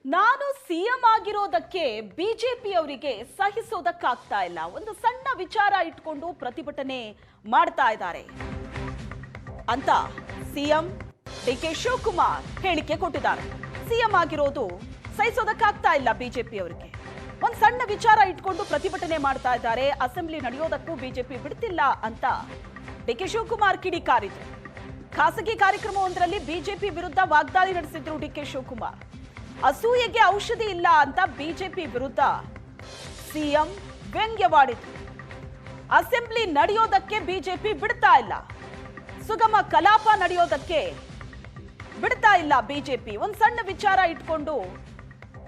ನಾನು ಸಿಎಂ ಆಗಿರೋದಕ್ಕೆ ಬಿಜೆಪಿಯವರಿಗೆ ಸಹಿಸೋದಕ್ಕಾಗ್ತಾ ಇಲ್ಲ. ಒಂದು ಸಣ್ಣ ವಿಚಾರ ಇಟ್ಕೊಂಡು ಪ್ರತಿಭಟನೆ ಮಾಡ್ತಾ ಇದ್ದಾರೆ ಅಂತ ಸಿಎಂ ಡಿಕೆ ಶಿವಕುಮಾರ್ ಹೇಳಿಕೆ ಕೊಟ್ಟಿದ್ದಾರೆ. ಸಿಎಂ ಆಗಿರೋದು ಸಹಿಸೋದಕ್ಕಾಗ್ತಾ ಇಲ್ಲ ಬಿಜೆಪಿಯವರಿಗೆ. ಒಂದು ಸಣ್ಣ ವಿಚಾರ ಇಟ್ಕೊಂಡು ಪ್ರತಿಭಟನೆ ಮಾಡ್ತಾ ಇದ್ದಾರೆ. ಅಸೆಂಬ್ಲಿ ನಡೆಯೋದಕ್ಕೂ ಬಿಜೆಪಿ ಬಿಡ್ತಿಲ್ಲ ಅಂತ ಡಿಕೆ ಶಿವಕುಮಾರ್ ಕಿಡಿಕಾರಿದ್ರು. ಖಾಸಗಿ ಕಾರ್ಯಕ್ರಮವೊಂದರಲ್ಲಿ ಬಿಜೆಪಿ ವಿರುದ್ಧ ವಾಗ್ದಾಳಿ ನಡೆಸಿದ್ರು ಡಿಕೆ ಶಿವಕುಮಾರ್. ಅಸೂಯೆಗೆ ಔಷಧಿ ಇಲ್ಲ ಅಂತ ಬಿಜೆಪಿ ವಿರುದ್ಧ ಸಿಎಂ ವ್ಯಂಗ್ಯವಾಡಿದ್ರು. ಅಸೆಂಬ್ಲಿ ನಡೆಯೋದಕ್ಕೆ ಬಿಜೆಪಿ ಬಿಡ್ತಾ ಇಲ್ಲ, ಸುಗಮ ಕಲಾಪ ನಡೆಯೋದಕ್ಕೆ ಬಿಡ್ತಾ ಇಲ್ಲ ಬಿಜೆಪಿ. ಒಂದು ಸಣ್ಣ ವಿಚಾರ ಇಟ್ಕೊಂಡು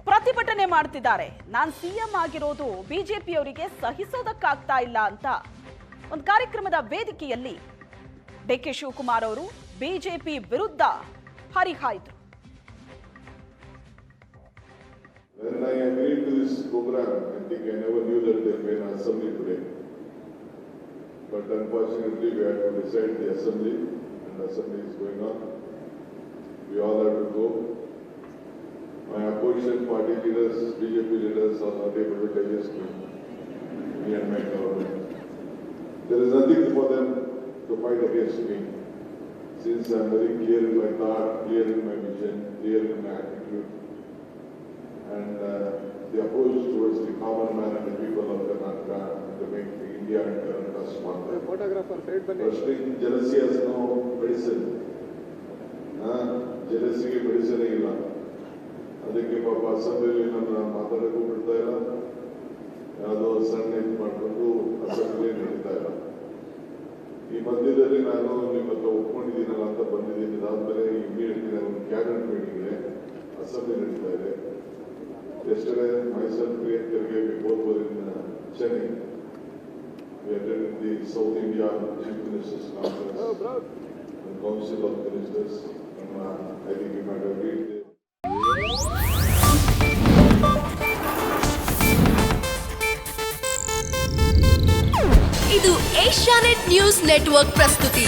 ಪ್ರತಿಭಟನೆ ಮಾಡ್ತಿದ್ದಾರೆ. ನಾನು ಸಿಎಂ ಆಗಿರೋದು ಬಿಜೆಪಿಯವರಿಗೆ ಸಹಿಸೋದಕ್ಕಾಗ್ತಾ ಇಲ್ಲ ಅಂತ ಒಂದು ಕಾರ್ಯಕ್ರಮದ ವೇದಿಕೆಯಲ್ಲಿ ಡಿಕೆ ಶಿವಕುಮಾರ್ ಅವರು ಬಿಜೆಪಿ ವಿರುದ್ಧ ಹರಿಹಾಯ್ದರು. When I agreed to this program, I think I never knew that there would be an assembly today. But unfortunately, we had to decide the assembly, and the assembly is going on. We all have to go. My opposition party leaders, BJP leaders are not able to digest me and my government. There is nothing for them to fight against me, since I am very clear in my thought, clear in my vision, clear in my attitude. And the approach towards the common man and the people of Karnataka to make India and Karnataka smarter. Photographer, Firstly, jealousy has no medicine. Jealousy ke medicine illa. ಅದಕ್ಕೆ ಪಾಪ ಅಸೆಂಬ್ಲಿಯಲ್ಲಿ ನನ್ನ ಮಾತಾಡೋಕ್ಕೂ ಬಿಡ್ತಾ ಇಲ್ಲ, ಯಾವುದೋ ಸಣ್ಣ ಇದು ಮಾಡಿಕೊಂಡು assembly ನಡೀತಾ ಇಲ್ಲ. ಈ ಮಧ್ಯದಲ್ಲಿ ನಾನು ನಿಮ್ಮ ಹತ್ರ ಒಪ್ಕೊಂಡಿದ್ದೀನಲ್ಲ ಅಂತ ಬಂದಿದ್ದೀನಿ. ಇದಾದ್ಮೇಲೆ ಇಮಿಡಿಯೇಟ್ಲಿ ನಾನು ಕ್ಯಾಬಿನೆಟ್ ಮೀಟಿಂಗ್ ಇದೆ, ಅಸೆಂಬ್ಲಿ ನಡೀತಾ ಇದೆ. Yesterday, myself, Priyank Kharge, we both were in Chennai. We attended the South India Chief Ministers Conference and Council of Ministers. And I think you might have read there. ಇದು Asianet news network ಪ್ರಸ್ತುತಿ.